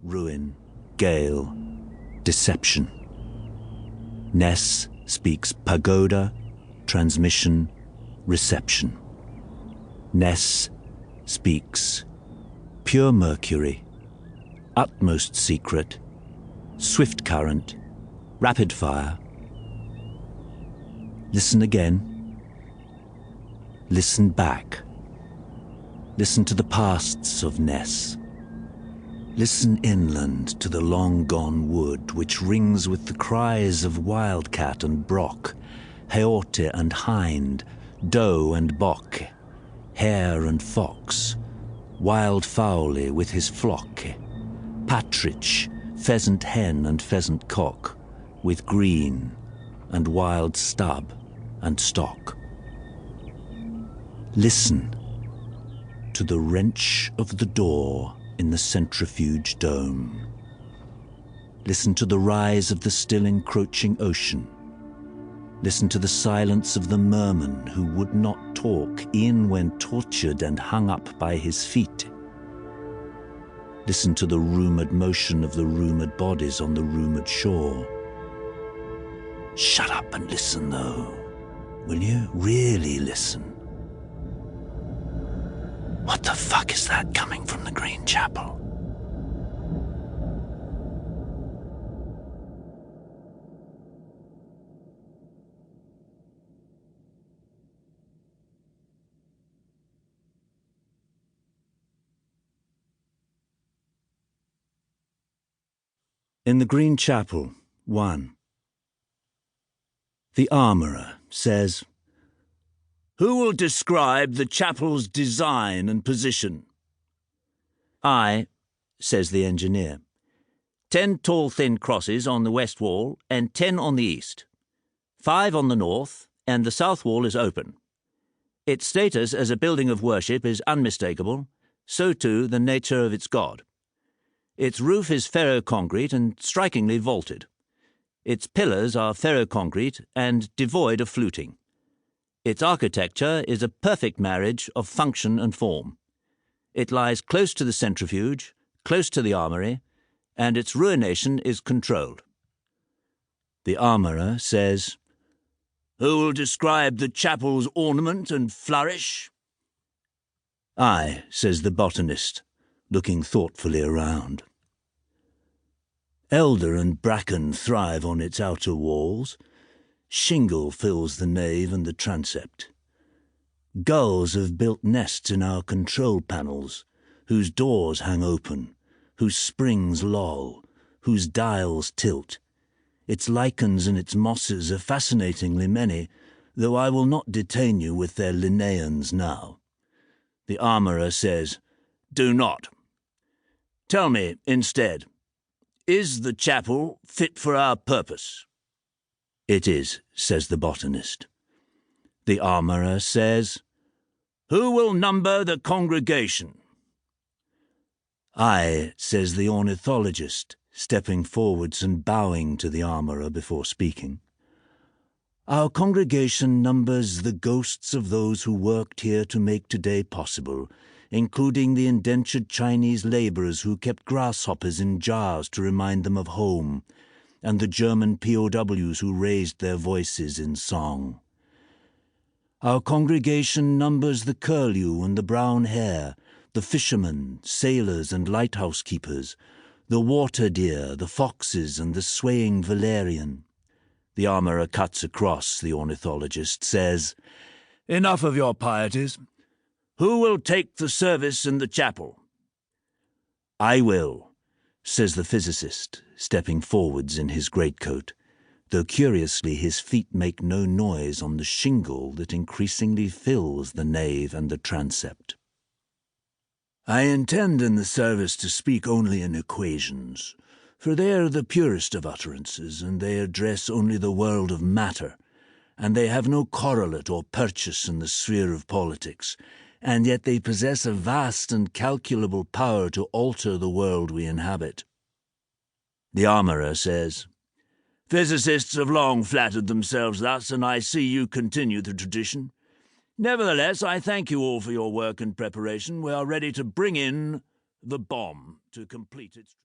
ruin, gale, deception. Ness speaks pagoda, transmission, reception. Ness speaks pure mercury, utmost secret, swift current, rapid fire. Listen again. Listen back. Listen to the pasts of Ness. Listen inland to the long-gone wood, which rings with the cries of wildcat and brock, heorte and hind, doe and bock, hare and fox, wild fowly with his flock, partridge, pheasant hen and pheasant cock, with green and wild stub and stock. Listen to the wrench of the door in the centrifuge dome. Listen to the rise of the still encroaching ocean. Listen to the silence of the merman who would not talk e'en when tortured and hung up by his feet. Listen to the rumoured motion of the rumoured bodies on the rumoured shore. Shut up and listen, though. Will you really listen? What the fuck is that coming from the Green Chapel? In the Green Chapel, 1. The Armourer says, "Who will describe the chapel's design and position?" "I," says the engineer. 10 tall thin crosses on the west wall and 10 on the east. 5 on the north, and the south wall is open. Its status as a building of worship is unmistakable, so too the nature of its god. Its roof is ferro-concrete and strikingly vaulted. Its pillars are ferro-concrete and devoid of fluting. Its architecture is a perfect marriage of function and form. It lies close to the centrifuge, close to the armoury, and its ruination is controlled. The Armourer says, "Who will describe the chapel's ornament and flourish?" "I," says the botanist, looking thoughtfully around. Elder and bracken thrive on its outer walls. Shingle fills the nave and the transept. Gulls have built nests in our control panels, whose doors hang open, whose springs loll, whose dials tilt. Its lichens and its mosses are fascinatingly many, though I will not detain you with their Linnaeans now. The Armourer says, "Do not. Tell me, instead, is the chapel fit for our purpose?" "It is," says the botanist. The Armourer says, "Who will number the congregation?" "I," says the ornithologist, stepping forwards and bowing to the Armourer before speaking. "Our congregation numbers the ghosts of those who worked here to make today possible, including the indentured Chinese labourers who kept grasshoppers in jars to remind them of home, and the German POWs who raised their voices in song. Our congregation numbers the curlew and the brown hare, the fishermen, sailors and lighthouse keepers, the water deer, the foxes and the swaying valerian." The Armourer cuts across, the ornithologist says, "Enough of your pieties. Who will take the service in the chapel?" "I will," says the physicist, stepping forwards in his greatcoat, though curiously his feet make no noise on the shingle that increasingly fills the nave and the transept. "I intend in the service to speak only in equations, for they are the purest of utterances, and they address only the world of matter, and they have no correlate or purchase in the sphere of politics, and yet they possess a vast and calculable power to alter the world we inhabit." The Armourer says, "Physicists have long flattered themselves thus, and I see you continue the tradition. Nevertheless, I thank you all for your work and preparation. We are ready to bring in the bomb to complete its..."